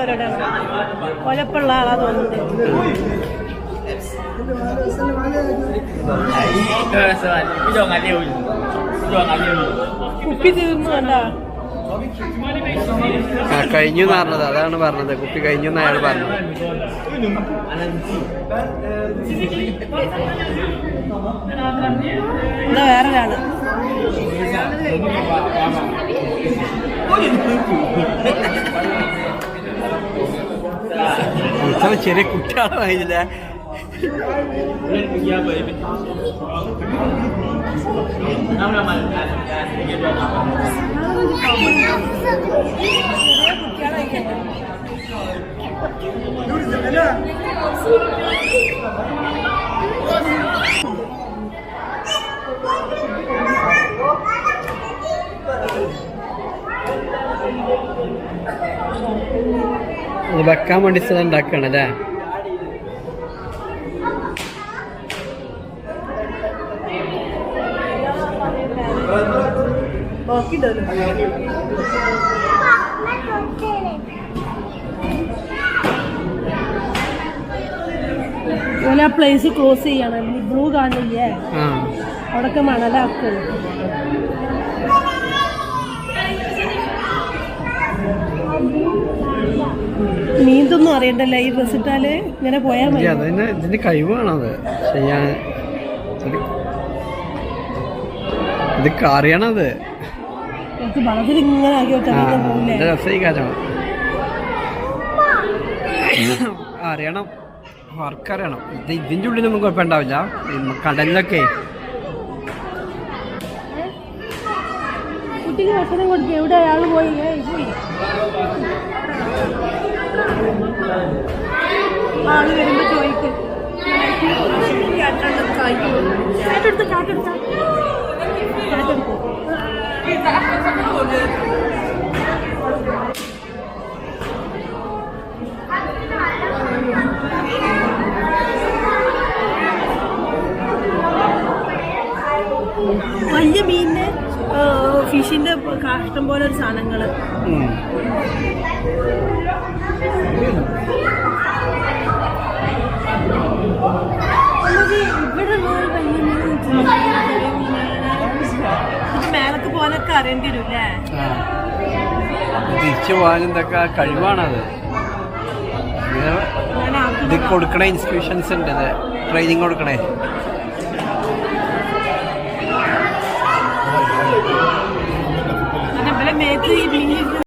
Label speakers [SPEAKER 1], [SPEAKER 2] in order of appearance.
[SPEAKER 1] ഒലപ്പുള്ളവരോടാണ്. ഒലപ്പുള്ള ആളാ തോന്നുന്നത്. കുപ്പി തീർന്നു കണ്ടാ
[SPEAKER 2] കഴിഞ്ഞു പറഞ്ഞത്. അതാണ് പറഞ്ഞത്, കുപ്പി കഴിഞ്ഞു എന്ന് അയാൾ പറഞ്ഞത്.
[SPEAKER 1] എന്താ വേറൊരാള്
[SPEAKER 2] ചെറിയ കുട്ടിയാണ് വായിച്ചില്ല. വെക്കാൻ വേണ്ടി സ്ഥലം ഉണ്ടാക്കുകയാണല്ലേ.
[SPEAKER 1] ആ പ്ലേസ് ക്ലോസ് ചെയ്യണം. ബ്ലൂ കാണില്ലേ, അവിടൊക്കെ മണലാക്കും. നീന്തൊന്നും അറിയണ്ടല്ലേ ഈ ഡ്രസ് ഇട്ടാല് ഇങ്ങനെ പോയാൽ മതി.
[SPEAKER 2] ഇതിന്റെ കഴിവാണത് ചെയ്യാൻ. ഇത് അറിയണത്
[SPEAKER 1] എനിക്ക് വളത്തിൽ ഇങ്ങനെ ആക്കി വെച്ചാൽ
[SPEAKER 2] രസീകാരം അറിയണം, വർക്കറിയണം. ഇത് ഇതിൻ്റെ ഉള്ളിലൊന്നും കുഴപ്പമുണ്ടാവില്ല. കടലിലൊക്കെ
[SPEAKER 1] കുട്ടിക്ക് ഭക്ഷണം കൊടുക്കുക. എവിടെ അയാൾ പോയി ആള് വരുമ്പോ ചോദിക്കും കാറ്റെടുത്ത് കാറ്റെടുത്ത കാറ്റെടുത്തു. വലിയ മീനിന് ഫിഷിന്റെ കാഷ്ടം പോലെ ഒരു സാധനങ്ങള്. മേലക്ക് പോലൊക്കെ അറിയേണ്ടി വരും.
[SPEAKER 2] തിരിച്ചു പോകാൻ എന്തൊക്കെ കഴിവാണത്. ഇത് കൊടുക്കണ ഇൻസ്റ്റിറ്റ്യൂഷൻസ് ഉണ്ട്, ഇത് ട്രെയിനിങ് കൊടുക്കണേ.
[SPEAKER 1] മേത്ത് ഈ മീൻ